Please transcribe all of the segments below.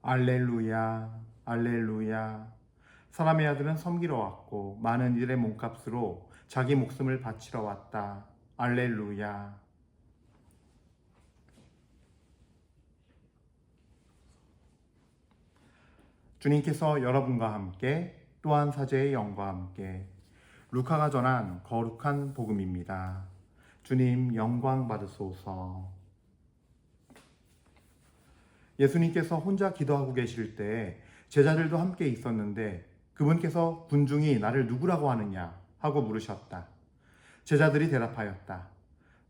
알렐루야, 알렐루야. 사람의 아들은 섬기러 왔고 많은 이들의 몸값으로 자기 목숨을 바치러 왔다. 알렐루야. 주님께서 여러분과 함께 또한 사제의 영과 함께 루카가 전한 거룩한 복음입니다. 주님 영광 받으소서. 예수님께서 혼자 기도하고 계실 때 제자들도 함께 있었는데 그분께서 군중이 나를 누구라고 하느냐 하고 물으셨다. 제자들이 대답하였다.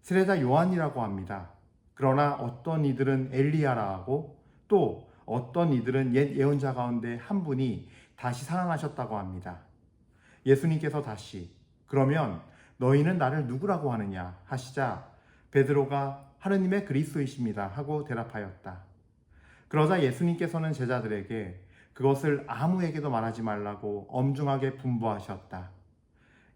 세례자 요한이라고 합니다. 그러나 어떤 이들은 엘리야라 하고 또 어떤 이들은 옛 예언자 가운데 한 분이 다시 살아나셨다고 합니다. 예수님께서 다시 그러면 너희는 나를 누구라고 하느냐 하시자 베드로가 하느님의 그리스도이십니다 하고 대답하였다. 그러자 예수님께서는 제자들에게 그것을 아무에게도 말하지 말라고 엄중하게 분부하셨다.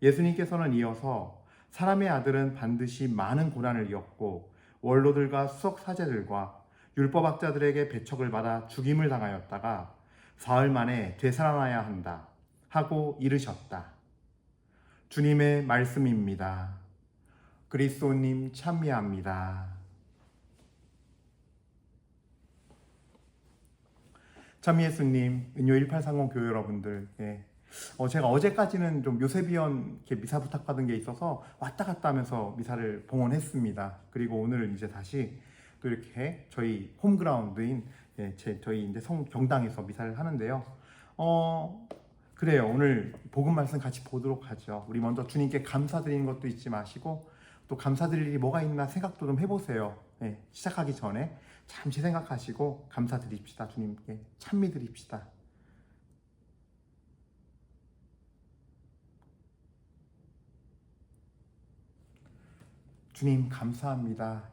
예수님께서는 이어서 사람의 아들은 반드시 많은 고난을 겪고 원로들과 수석 사제들과 율법학자들에게 배척을 받아 죽임을 당하였다가 사흘 만에 되살아나야 한다 하고 이르셨다. 주님의 말씀입니다. 그리스도님 참여합니다. 참예수님, 은요 1830 교회 여러분들, 제가 어제까지는 좀 요셉이언 미사 부탁받은 게 있어서 왔다 갔다 하면서 미사를 봉헌했습니다. 그리고 오늘 이제 다시 또 이렇게 저희 홈그라운드인 저희 이제 경당에서 미사를 하는데요. 그래요. 오늘 복음 말씀 같이 보도록 하죠. 우리 먼저 주님께 감사드리는 것도 잊지 마시고 또 감사드릴 일이 뭐가 있나 생각도 좀 해보세요. 시작하기 전에 잠시 생각하시고 감사드립시다. 주님께 찬미드립시다. 주님 감사합니다.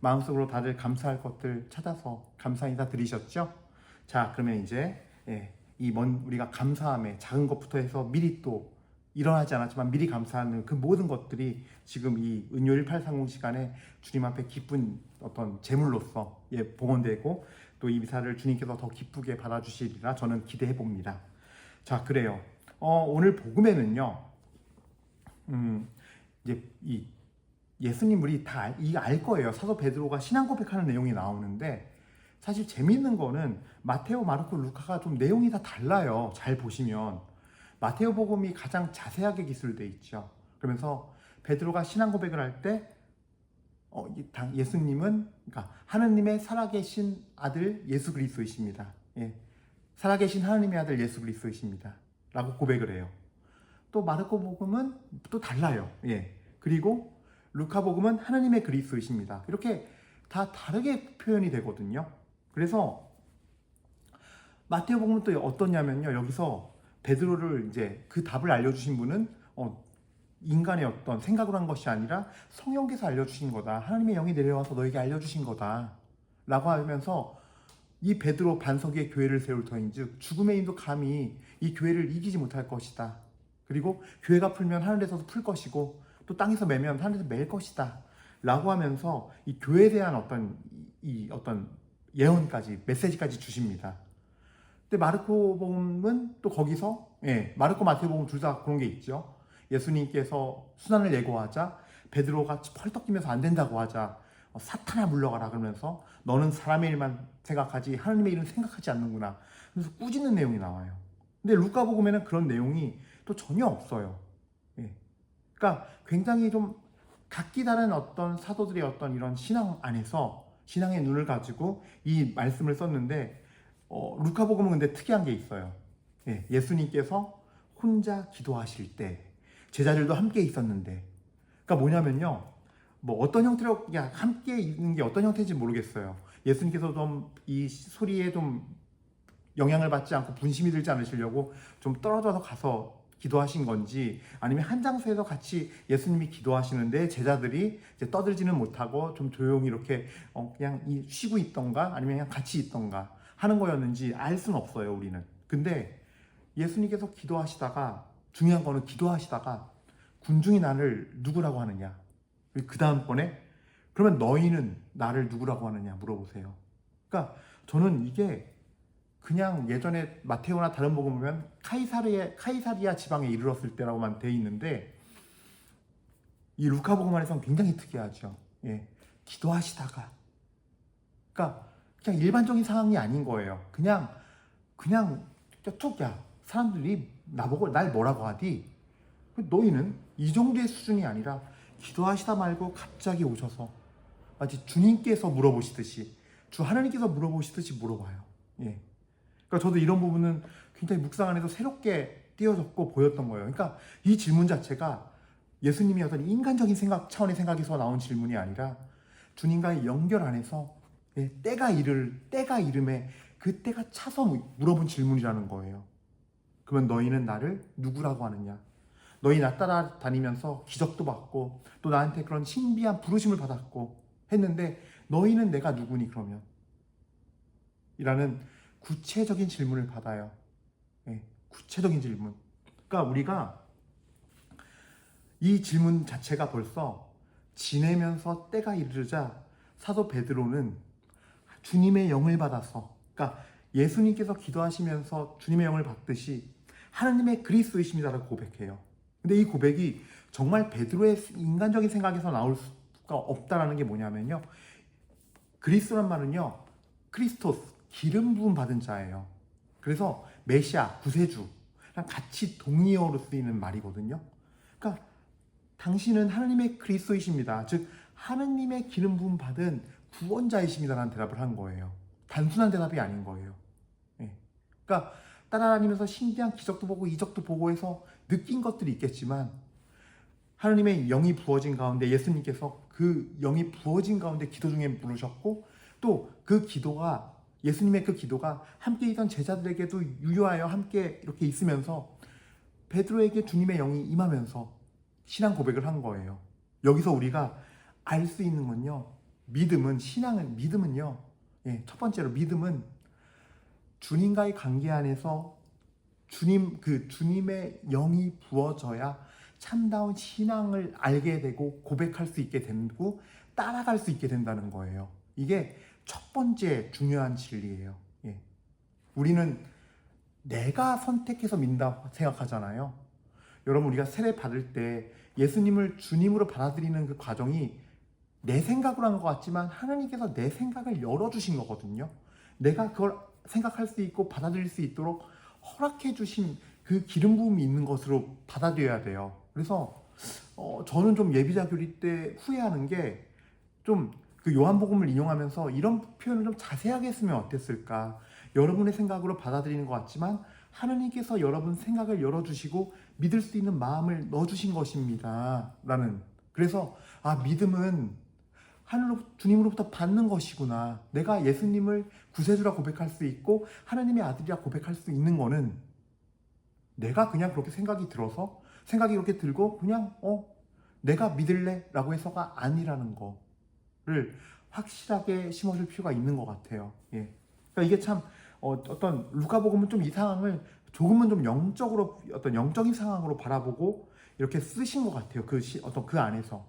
마음속으로 다들 감사할 것들 찾아서 감사 인사 드리셨죠? 자, 그러면 이제 우리가 감사함에 작은 것부터 해서 미리 또 일어나지 않았지만 미리 감사하는 그 모든 것들이 지금 이 은요 1830 시간에 주님 앞에 기쁜 어떤 제물로서 봉헌되고 또 이 미사를 주님께서 더 기쁘게 받아주시리라 저는 기대해 봅니다. 자, 그래요. 오늘 복음에는요, 이제 이 예수님 우리 다 알 거예요. 사도 베드로가 신앙 고백하는 내용이 나오는데 사실 재미있는 거는 마테오, 마르코, 루카가 좀 내용이 다 달라요. 잘 보시면 마테오 복음이 가장 자세하게 기술되어 있죠. 그러면서 베드로가 신앙 고백을 할 때 예수님은 그러니까 하느님의 살아계신 아들 예수 그리스도이십니다. 살아계신 하느님의 아들 예수 그리스도이십니다. 라고 고백을 해요. 또 마르코 복음은 또 달라요. 그리고 루카 복음은 하느님의 그리스도이십니다. 이렇게 다 다르게 표현이 되거든요. 그래서 마테오 복음은 또 어떠냐면요. 여기서 베드로를 이제 그 답을 알려주신 분은 인간의 어떤 생각으로 한 것이 아니라 성령께서 알려주신 거다. 하나님의 영이 내려와서 너에게 알려주신 거다. 라고 하면서 이 베드로 반석 위에 교회를 세울 터인즉 죽음의 인도 감히 이 교회를 이기지 못할 것이다. 그리고 교회가 풀면 하늘에서도 풀 것이고 또 땅에서 매면 하늘에서 맬 것이다. 라고 하면서 이 교회에 대한 어떤 예언까지 메시지까지 주십니다. 근데 마르코 복음은 또 거기서 마르코 마테오 복음 둘 다 그런 게 있죠. 예수님께서 순환을 예고하자 베드로가 펄떡 뛰면서 안 된다고 하자 사탄아 물러가라 그러면서 너는 사람의 일만 생각하지 하나님의 일은 생각하지 않는구나. 그래서 꾸짖는 내용이 나와요. 근데 루카 복음에는 그런 내용이 또 전혀 없어요. 그러니까 굉장히 좀 각기 다른 어떤 사도들의 어떤 이런 신앙 안에서 신앙의 눈을 가지고 이 말씀을 썼는데 루카 복음은 근데 특이한 게 있어요. 예수님께서 혼자 기도하실 때 제자들도 함께 있었는데, 그러니까 뭐냐면요, 뭐 어떤 형태로 함께 있는 게 어떤 형태인지 모르겠어요. 예수님께서 좀 이 소리에 좀 영향을 받지 않고 분심이 들지 않으시려고 좀 떨어져서 가서 기도하신 건지 아니면 한 장소에서 같이 예수님이 기도하시는데 제자들이 이제 떠들지는 못하고 좀 조용히 이렇게 그냥 쉬고 있던가 아니면 그냥 같이 있던가 하는 거였는지 알 수는 없어요, 우리는. 근데 예수님께서 기도하시다가 중요한 거는 기도하시다가 군중이 나를 누구라고 하느냐. 그 다음번에 그러면 너희는 나를 누구라고 하느냐 물어보세요. 그러니까 저는 이게 그냥 예전에 마테오나 다른 복음 보면 카이사리아 지방에 이르렀을 때라고만 돼 있는데 이 루카 복음 안에서는 굉장히 특이하죠. 예, 기도하시다가, 그러니까 그냥 일반적인 상황이 아닌 거예요. 그냥 툭, 야, 사람들이 나보고 날 뭐라고 하디? 너희는 이 정도의 수준이 아니라 기도하시다 말고 갑자기 오셔서 마치 주님께서 물어보시듯이, 주 하나님께서 물어보시듯이 물어봐요. 예. 그러니까 저도 이런 부분은 굉장히 묵상 안에서 새롭게 띄어졌고 보였던 거예요. 그러니까 이 질문 자체가 예수님이 어떤 인간적인 생각 차원의 생각에서 나온 질문이 아니라 주님과의 연결 안에서 때가 이름에 그 때가 차서 물어본 질문이라는 거예요. 그러면 너희는 나를 누구라고 하느냐? 너희 나 따라다니면서 기적도 받고 또 나한테 그런 신비한 부르심을 받았고 했는데 너희는 내가 누구니 그러면? 이라는 구체적인 질문을 받아요. 구체적인 질문. 그러니까 우리가 이 질문 자체가 벌써 지내면서 때가 이르자 사도 베드로는 주님의 영을 받아서, 그러니까 예수님께서 기도하시면서 주님의 영을 받듯이 하나님의 그리스도이십니다라고 고백해요. 근데 이 고백이 정말 베드로의 인간적인 생각에서 나올 수가 없다라는 게 뭐냐면요, 그리스도란 말은요 크리스토스, 기름 부음 받은 자예요. 그래서 메시아, 구세주랑 같이 동의어로 쓰이는 말이거든요. 그러니까 당신은 하나님의 그리스도이십니다, 즉 하나님의 기름 부음 받은 구원자이십니다라는 대답을 한 거예요. 단순한 대답이 아닌 거예요. 그러니까 따라다니면서 신기한 기적도 보고 이적도 보고 해서 느낀 것들이 있겠지만 하나님의 영이 부어진 가운데 예수님께서 그 영이 부어진 가운데 기도 중에 부르셨고 또 그 기도가, 예수님의 그 기도가 함께 있던 제자들에게도 유효하여 함께 이렇게 있으면서 베드로에게 주님의 영이 임하면서 신앙 고백을 한 거예요. 여기서 우리가 알 수 있는 건요, 믿음은요, 첫 번째로 믿음은 주님과의 관계 안에서 주님의 영이 부어져야 참다운 신앙을 알게 되고 고백할 수 있게 되고 따라갈 수 있게 된다는 거예요. 이게 첫 번째 중요한 진리예요. 우리는 내가 선택해서 믿는다 생각하잖아요. 여러분, 우리가 세례 받을 때 예수님을 주님으로 받아들이는 그 과정이 내 생각으로 한 것 같지만 하나님께서 내 생각을 열어주신 거거든요. 내가 그걸 생각할 수 있고 받아들일 수 있도록 허락해 주신 그 기름 부음이 있는 것으로 받아들여야 돼요. 그래서 저는 좀 예비자 교리 때 후회하는 게, 좀 그 요한복음을 인용하면서 이런 표현을 좀 자세하게 했으면 어땠을까. 여러분의 생각으로 받아들이는 것 같지만 하나님께서 여러분 생각을 열어주시고 믿을 수 있는 마음을 넣어주신 것입니다 라는. 그래서 믿음은 주님으로부터 받는 것이구나. 내가 예수님을 구세주라 고백할 수 있고 하나님의 아들이라 고백할 수 있는 거는 내가 그냥 그렇게 생각이 생각이 이렇게 들고 그냥 내가 믿을래 라고 해서가 아니라는 거를 확실하게 심어줄 필요가 있는 것 같아요. 그러니까 이게 참 어떤 루카복음은 좀 이 상황을 조금은 좀 영적으로, 어떤 영적인 상황으로 바라보고 이렇게 쓰신 것 같아요. 그 안에서.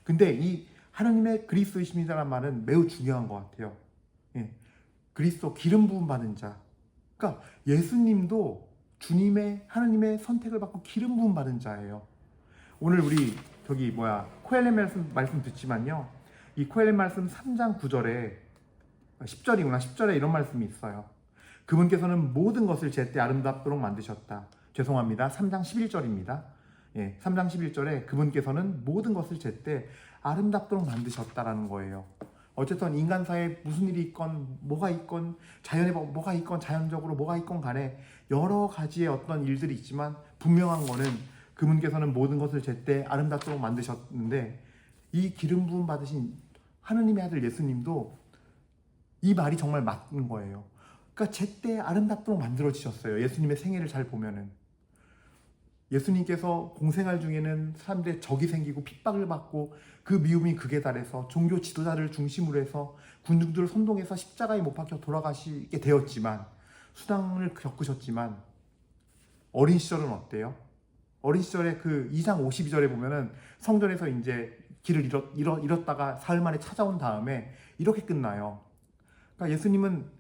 근데 이 하나님의 그리스도이십니다라는 말은 매우 중요한 것 같아요. 그리스도, 기름 부음 받은 자. 그러니까 예수님도 하나님의 선택을 받고 기름 부음 받은 자예요. 오늘 우리 코엘렛 말씀 듣지만요, 이 코엘렛 말씀 3장 9절에 10절에 이런 말씀이 있어요. 그분께서는 모든 것을 제때 아름답도록 만드셨다. 죄송합니다. 3장 11절입니다. 3장 11절에 그분께서는 모든 것을 제때 아름답도록 만드셨다라는 거예요. 어쨌든 인간사에 무슨 일이 있건 뭐가 있건 자연에 뭐가 있건 자연적으로 뭐가 있건 간에 여러 가지의 어떤 일들이 있지만 분명한 거는 그분께서는 모든 것을 제때 아름답도록 만드셨는데, 이 기름 부음 받으신 하느님의 아들 예수님도 이 말이 정말 맞는 거예요. 그러니까 제때 아름답도록 만들어지셨어요. 예수님의 생애를 잘 보면은 예수님께서 공생활 중에는 사람들의 적이 생기고 핍박을 받고 그 미움이 극에 달해서 종교 지도자를 중심으로 해서 군중들을 선동해서 십자가에 못 박혀 돌아가시게 되었지만, 수당을 겪으셨지만 어린 시절은 어때요? 어린 시절에 그 2장 52절에 보면은 성전에서 이제 길을 잃었다가 사흘 만에 찾아온 다음에 이렇게 끝나요. 그러니까 예수님은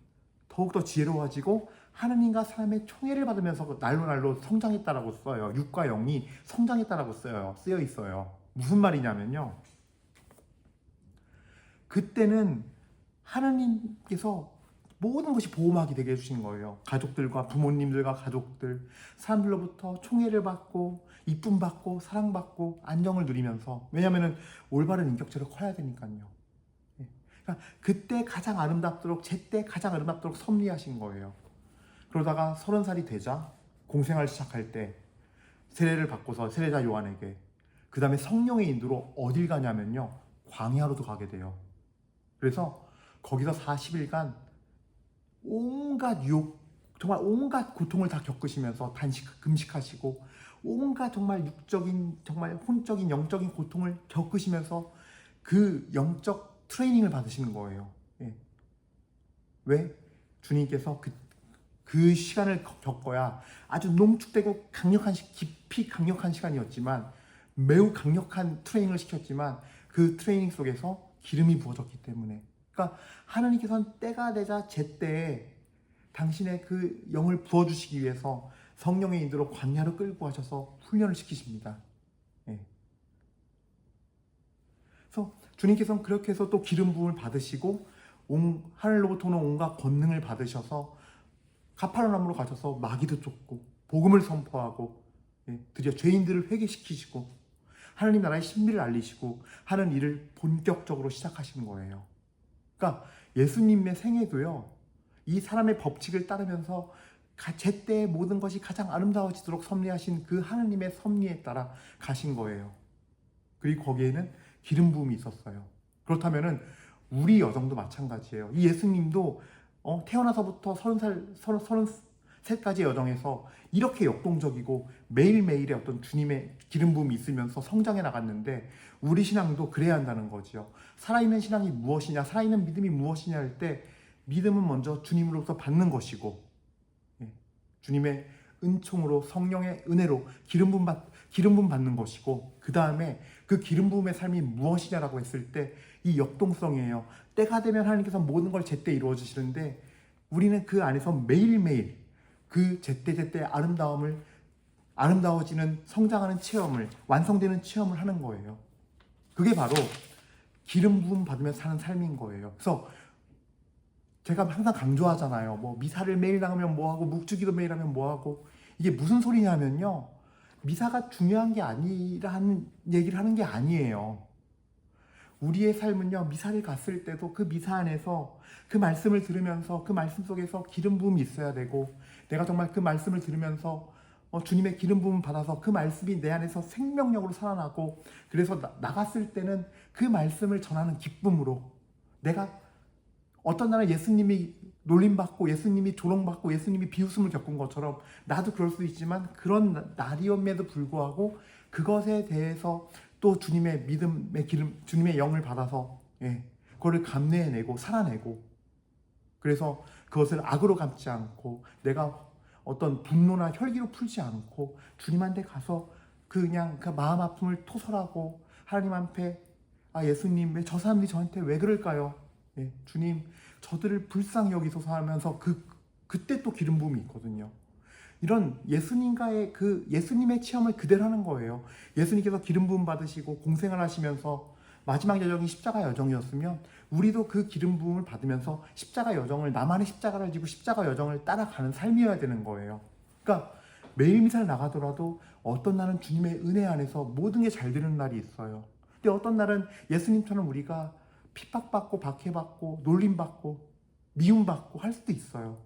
더욱더 지혜로워지고 하느님과 사람의 총애를 받으면서 날로 날로 성장했다라고 써요. 육과 영이 성장했다라고 쓰여 있어요. 무슨 말이냐면요. 그때는 하느님께서 모든 것이 보호막이 되게 해주신 거예요. 가족들과 부모님들과 가족들, 사람들로부터 총애를 받고 이쁨 받고 사랑받고 안정을 누리면서, 왜냐하면 올바른 인격체로 커야 되니까요. 그러니까 그때 가장 아름답도록, 제때 가장 아름답도록 섭리하신 거예요. 그러다가 30살이 되자 공생활 시작할 때 세례를 받고서 세례자 요한에게, 그 다음에 성령의 인도로 어딜 가냐면요, 광야로도 가게 돼요. 그래서 거기서 40일간 온갖 유혹, 정말 온갖 고통을 다 겪으시면서 금식하시고 온갖 정말 육적인, 정말 혼적인, 영적인 고통을 겪으시면서 그 영적 트레이닝을 받으시는 거예요. 예. 왜? 주님께서 그 시간을 겪어야, 아주 농축되고 강력한, 깊이 강력한 시간이었지만, 매우 강력한 트레이닝을 시켰지만 그 트레이닝 속에서 기름이 부어졌기 때문에, 그러니까 하나님께서는 때가 되자 제때에 당신의 그 영을 부어주시기 위해서 성령의 인도로 광야로 끌고 가셔서 훈련을 시키십니다. 예. 그래서 주님께서는 그렇게 해서 또 기름 부음을 받으시고 하늘로부터 오는 온갖 권능을 받으셔서 가파르나움으로 가셔서 마귀도 쫓고 복음을 선포하고, 예, 드디어 죄인들을 회개시키시고 하나님 나라의 신비를 알리시고 하는 일을 본격적으로 시작하신 거예요. 그러니까 예수님의 생애도요, 이 사람의 법칙을 따르면서 제때의 모든 것이 가장 아름다워지도록 섭리하신 그 하나님의 섭리에 따라 가신 거예요. 그리고 거기에는 기름 부음이 있었어요. 그렇다면은 우리 여정도 마찬가지예요. 이 예수님도 태어나서부터 30살까지의 여정에서 이렇게 역동적이고 매일매일의 어떤 주님의 기름 부음이 있으면서 성장해 나갔는데, 우리 신앙도 그래야 한다는 거지요. 살아있는 신앙이 무엇이냐, 살아있는 믿음이 무엇이냐 할 때, 믿음은 먼저 주님으로부터 받는 것이고, 주님의 은총으로, 성령의 은혜로 기름 부음 받는 것이고, 그 다음에 그 기름 부음의 삶이 무엇이냐라고 했을 때 이 역동성이에요. 때가 되면 하나님께서 모든 걸 제때 이루어 주시는데, 우리는 그 안에서 매일매일 그 제때 아름다워지는, 성장하는 체험을, 완성되는 체험을 하는 거예요. 그게 바로 기름 부음 받으며 사는 삶인 거예요. 그래서 제가 항상 강조하잖아요. 뭐 미사를 매일 나가면 뭐하고, 묵주기도 매일 하면 뭐하고. 이게 무슨 소리냐면요, 미사가 중요한 게 아니라는 얘기를 하는 게 아니에요. 우리의 삶은요, 미사를 갔을 때도 그 미사 안에서 그 말씀을 들으면서 그 말씀 속에서 기름 부음이 있어야 되고, 내가 정말 그 말씀을 들으면서 주님의 기름 부음 받아서 그 말씀이 내 안에서 생명력으로 살아나고, 그래서 나갔을 때는 그 말씀을 전하는 기쁨으로, 내가 어떤 날은 예수님이 놀림받고 예수님이 조롱받고 예수님이 비웃음을 겪은 것처럼 나도 그럴 수 있지만, 그런 날이었음에도 불구하고 그것에 대해서 또 주님의 믿음의 기름, 주님의 영을 받아서, 예, 그거를 감내해내고 살아내고, 그래서 그것을 악으로 감지 않고 내가 어떤 분노나 혈기로 풀지 않고 주님한테 가서 그냥 그 마음 아픔을 토설하고 하나님 앞에, 예수님, 왜 저 사람들이 저한테 왜 그럴까요? 예, 주님, 저들을 불쌍히 여기소서 하면서 그때 또 기름 부음이 있거든요. 이런 예수님과의 그 예수님의 체험을 그대로 하는 거예요. 예수님께서 기름 부음 받으시고 공생을 하시면서 마지막 여정이 십자가 여정이었으면, 우리도 그 기름 부음을 받으면서 십자가 여정을, 나만의 십자가를 지고 십자가 여정을 따라가는 삶이어야 되는 거예요. 그러니까 매일 미사를 나가더라도 어떤 날은 주님의 은혜 안에서 모든 게 잘 되는 날이 있어요. 근데 어떤 날은 예수님처럼 우리가 핍박받고 박해받고 놀림받고 미움받고 할 수도 있어요.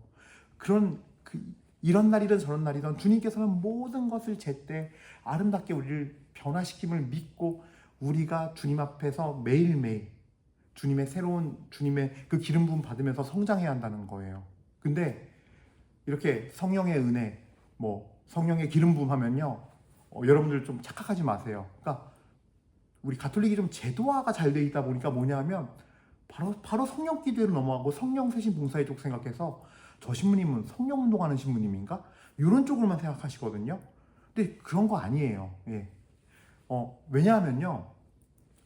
이런 날이든 저런 날이든 주님께서는 모든 것을 제때 아름답게 우리를 변화시킴을 믿고, 우리가 주님 앞에서 매일매일 주님의 그 기름 부음 받으면서 성장해야 한다는 거예요. 근데 이렇게 성령의 은혜, 성령의 기름 부음 하면요, 여러분들 좀 착각하지 마세요. 그러니까 우리 가톨릭이 좀 제도화가 잘 돼 있다 보니까 뭐냐면, 바로 성령 기도로 넘어가고 성령 세신 봉사의 쪽 생각해서, 저 신부님은 성령 운동하는 신부님인가? 이런 쪽으로만 생각하시거든요. 근데 그런 거 아니에요. 예. 왜냐하면요,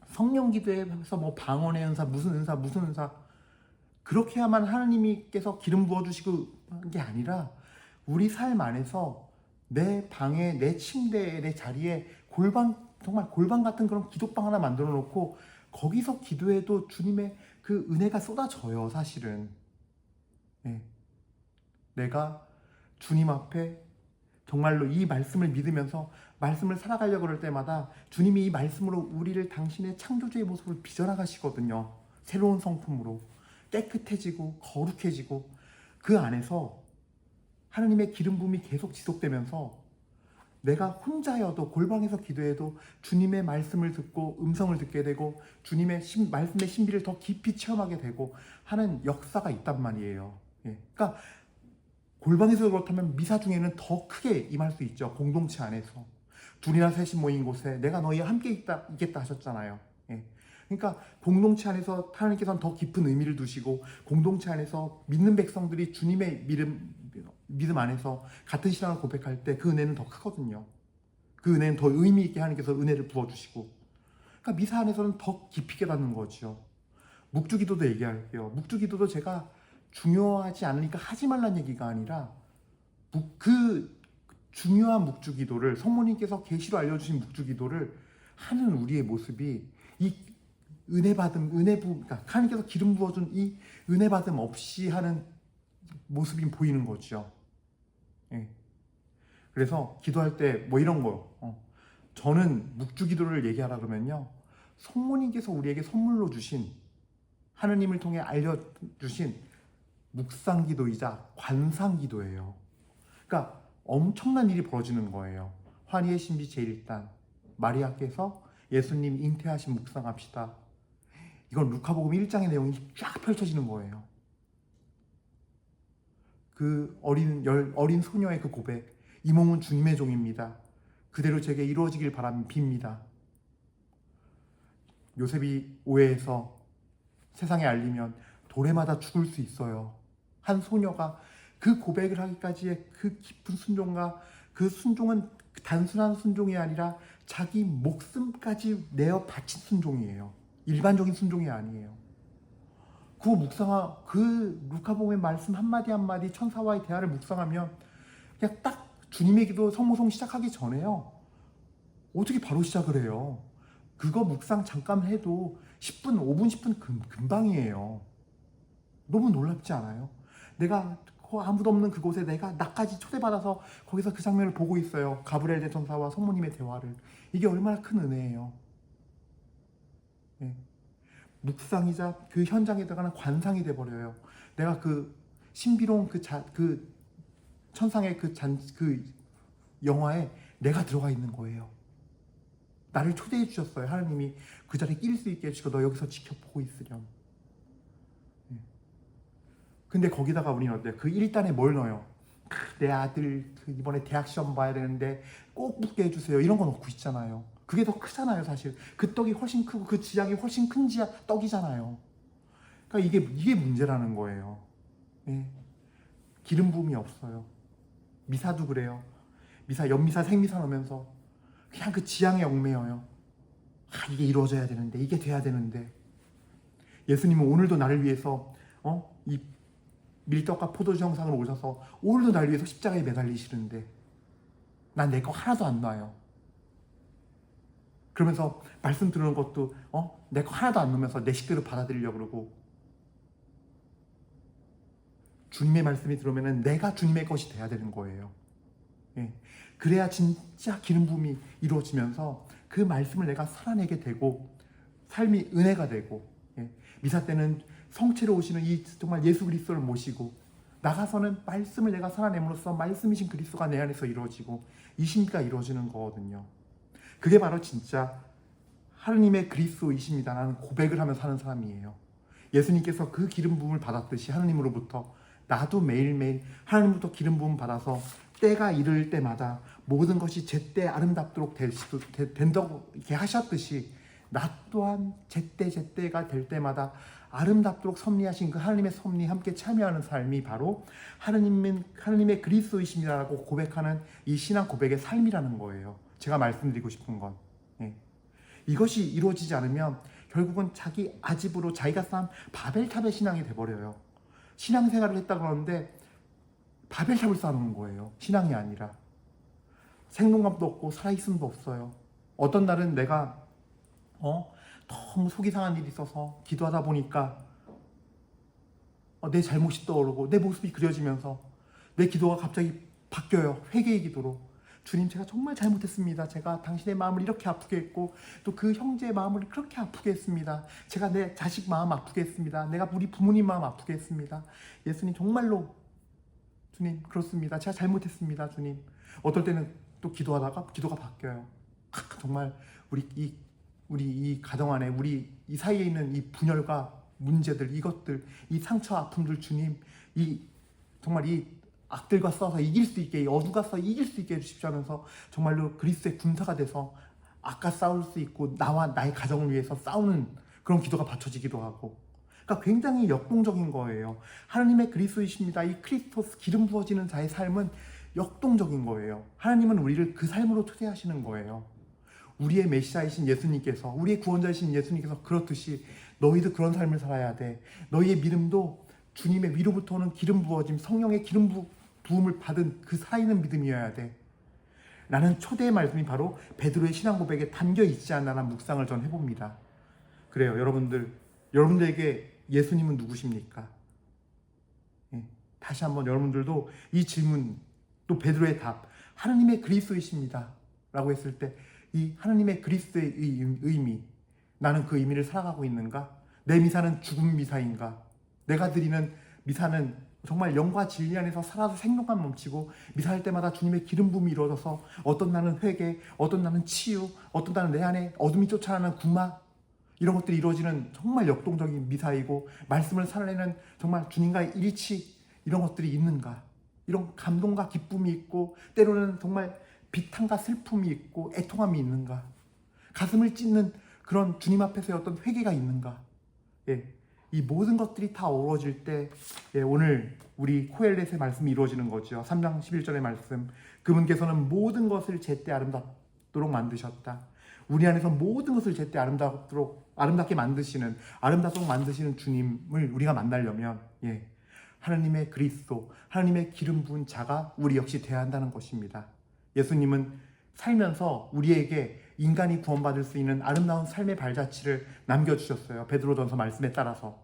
성령 기도에서 방언의 은사, 무슨 은사, 그렇게야만 하나님께서 기름 부어주시고 한 게 아니라 우리 삶 안에서 내 방에, 내 침대에, 내 자리에 정말 골방 같은 그런 기도방 하나 만들어 놓고 거기서 기도해도 주님의 그 은혜가 쏟아져요, 사실은. 예. 내가 주님 앞에 정말로 이 말씀을 믿으면서 말씀을 살아가려고 그럴 때마다 주님이 이 말씀으로 우리를 당신의 창조주의 모습을 빚어나가시거든요. 새로운 성품으로 깨끗해지고 거룩해지고 그 안에서 하나님의 기름 부음이 계속 지속되면서 내가 혼자여도 골방에서 기도해도 주님의 말씀을 듣고 음성을 듣게 되고 주님의 말씀의 신비를 더 깊이 체험하게 되고 하는 역사가 있단 말이에요. 예. 그러니까 골방에서 그렇다면 미사 중에는 더 크게 임할 수 있죠. 공동체 안에서. 둘이나 셋이 모인 곳에 내가 너희와 함께 있겠다 하셨잖아요. 예. 그러니까 공동체 안에서 하나님께서는 더 깊은 의미를 두시고 공동체 안에서 믿는 백성들이 주님의 믿음 안에서 같은 신앙을 고백할 때 그 은혜는 더 크거든요. 그 은혜는 더 의미 있게 하나님께서 은혜를 부어주시고 그러니까 미사 안에서는 더 깊이 깨닫는 거죠. 묵주기도도 얘기할게요. 묵주기도도 제가 중요하지 않으니까 하지 말란 얘기가 아니라 그 중요한 묵주기도를 성모님께서 계시로 알려주신 묵주기도를 하는 우리의 모습이 이 그러니까 하나님께서 기름 부어준 이 은혜 받음 없이 하는 모습이 보이는 거죠. 예. 그래서 기도할 때 뭐 이런 거 저는 묵주기도를 얘기하라 그러면요, 성모님께서 우리에게 선물로 주신 하느님을 통해 알려주신 묵상기도이자 관상기도예요. 그러니까 엄청난 일이 벌어지는 거예요. 환희의 신비 제1단 마리아께서 예수님 잉태하신 묵상합시다. 이건 루카복음 1장의 내용이 쫙 펼쳐지는 거예요. 그 어린 소녀의 그 고백, 이 몸은 주님의 종입니다. 그대로 제게 이루어지길 빕니다. 요셉이 오해해서 세상에 알리면 도래마다 죽을 수 있어요. 한 소녀가 그 고백을 하기까지의 그 깊은 순종과 그 순종은 단순한 순종이 아니라 자기 목숨까지 내어 바친 순종이에요. 일반적인 순종이 아니에요. 그 루카복음의 말씀 한마디 한마디 천사와의 대화를 묵상하면 그냥 딱 주님의 기도 성모송 시작하기 전에요, 어떻게 바로 시작을 해요? 그거 묵상 잠깐 해도 10분, 5분, 10분 금방이에요. 너무 놀랍지 않아요? 내가 아무도 없는 그곳에 나까지 초대받아서 거기서 그 장면을 보고 있어요. 가브리엘 대천사와 성모님의 대화를. 이게 얼마나 큰 은혜예요. 네. 묵상이자 그 현장에 들어가는 관상이 돼버려요. 내가 그 신비로운 그 천상의 그 영화에 내가 들어가 있는 거예요. 나를 초대해 주셨어요. 하나님이 그 자리에 낄 수 있게 해주시고 너 여기서 지켜보고 있으렴. 근데 거기다가 우리는 어때요? 그 1단에 뭘 넣어요? 내 아들 이번에 대학 시험 봐야 되는데 꼭 붙게 해주세요. 이런 거 넣고 있잖아요. 그게 더 크잖아요, 사실. 그 떡이 훨씬 크고 그 지약이 훨씬 큰 떡이잖아요. 그러니까 이게 문제라는 거예요. 예. 기름 부음이 없어요. 미사도 그래요. 연미사, 생미사 넣으면서 그냥 그 지향에 얽매여요. 이게 이루어져야 되는데, 이게 돼야 되는데. 예수님은 오늘도 나를 위해서 이 밀떡과 포도주 형상을 오셔서 오늘도 나를 위해서 십자가에 매달리시는데 난 내 거 하나도 안 놔요. 그러면서 말씀 들으는 것도 내 거 하나도 안 놓으면서 내 식대로 받아들이려고 그러고, 주님의 말씀이 들어오면은 내가 주님의 것이 돼야 되는 거예요. 예. 그래야 진짜 기름 부음이 이루어지면서 그 말씀을 내가 살아내게 되고 삶이 은혜가 되고, 예. 미사 때는 성체로 오시는 이 정말 예수 그리스도를 모시고 나가서는 말씀을 내가 살아냄으로써 말씀이신 그리스도가 내 안에서 이루어지고 이 신비가 이루어지는 거거든요. 그게 바로 진짜 하느님의 그리스도이십니다라는 고백을 하며 사는 사람이에요. 예수님께서 그 기름 부음을 받았듯이 하느님으로부터 나도 매일매일 하나님부터 기름 부음 받아서 때가 이를 때마다 모든 것이 제때 아름답도록 된다고 이렇게 하셨듯이 나 또한 제때가 될 때마다 아름답도록 섭리하신 그 하나님의 섭리 함께 참여하는 삶이 바로 하나님의 그리스도이십니다라고 고백하는 이 신앙 고백의 삶이라는 거예요. 제가 말씀드리고 싶은 건, 예. 이것이 이루어지지 않으면 결국은 자기 아집으로 자기가 쌓은 바벨탑의 신앙이 돼버려요. 신앙생활을 했다 그러는데 바벨탑을 쌓아놓은 거예요. 신앙이 아니라. 생동감도 없고 살아있음도 없어요. 어떤 날은 내가 너무 속이 상한 일이 있어서 기도하다 보니까 내 잘못이 떠오르고 내 모습이 그려지면서 내 기도가 갑자기 바뀌어요. 회개의 기도로. 주님, 제가 정말 잘못했습니다. 제가 당신의 마음을 이렇게 아프게 했고 또 그 형제의 마음을 그렇게 아프게 했습니다. 제가 내 자식 마음 아프게 했습니다. 내가 우리 부모님 마음 아프게 했습니다. 예수님, 정말로 주님 그렇습니다. 제가 잘못했습니다. 주님. 어떨 때는 또 기도하다가 기도가 바뀌어요. 정말 우리 이 가정 안에 우리 이 사이에 있는 이 분열과 문제들, 이것들, 이 상처 아픔들, 주님, 정말 이 악들과 싸워서 이길 수 있게, 이 어두가 싸워 이길 수 있게 해주십시오 하면서 정말로 그리스도의 군사가 돼서 악과 싸울 수 있고 나와 나의 가정을 위해서 싸우는 그런 기도가 받쳐지기도 하고. 그러니까 굉장히 역동적인 거예요. 하나님의 그리스도이십니다. 이 크리스토스 기름 부어지는 자의 삶은 역동적인 거예요. 하나님은 우리를 그 삶으로 초대하시는 거예요. 우리의 메시아이신 예수님께서, 우리의 구원자이신 예수님께서 그렇듯이 너희도 그런 삶을 살아야 돼. 너희의 믿음도 주님의 위로부터 오는 기름 부어짐, 성령의 기름 부음을 받은 그 살아있는 믿음이어야 돼. 라는 초대의 말씀이 바로 베드로의 신앙 고백에 담겨 있지 않나라는 묵상을 전 해봅니다. 그래요. 여러분들에게 예수님은 누구십니까? 다시 한번 여러분들도 이 질문, 또 베드로의 답, 하나님의 그리스도이십니다 라고 했을 때 이 하나님의 그리스도의 의미, 나는 그 의미를 살아가고 있는가? 내 미사는 죽음 미사인가? 내가 드리는 미사는 정말 영과 진리 안에서 살아서 생동감 넘치고, 미사할 때마다 주님의 기름 부음이 이루어져서 어떤 날은 회개, 어떤 날은 치유, 어떤 날은 내 안에 어둠이 쫓아나는 구마, 이런 것들이 이루어지는 정말 역동적인 미사이고, 말씀을 살아내는 정말 주님과의 일치, 이런 것들이 있는가? 이런 감동과 기쁨이 있고, 때로는 정말 비탄과 슬픔이 있고 애통함이 있는가? 가슴을 찢는 그런 주님 앞에서의 어떤 회개가 있는가? 이 모든 것들이 다 어우러질 때 오늘 우리 코엘렛의 말씀이 이루어지는 거죠. 3장 11절의 말씀, 그분께서는 모든 것을 제때 아름답도록 만드셨다. 우리 안에서 모든 것을 제때 아름답게 만드시는, 아름답도록 만드시는 주님을 우리가 만나려면 하나님의 그리스도, 하나님의 기름 부은 자가 우리 역시 돼야 한다는 것입니다. 예수님은 살면서 우리에게 인간이 구원받을 수 있는 아름다운 삶의 발자취를 남겨주셨어요. 베드로전서 말씀에 따라서.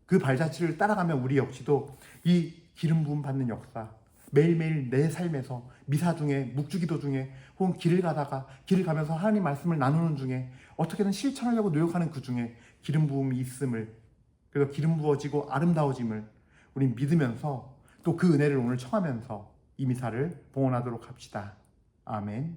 그 발자취를 따라가면 우리 역시도 이 기름 부음 받는 역사, 매일매일 내 삶에서 미사 중에, 묵주기도 중에, 혹은 길을 가면서 하나님 말씀을 나누는 중에 어떻게든 실천하려고 노력하는 그 중에 기름 부음이 있음을, 그래서 기름 부어지고 아름다워짐을 우리 믿으면서 또 그 은혜를 오늘 청하면서 이 미사를 봉헌하도록 합시다. 아멘.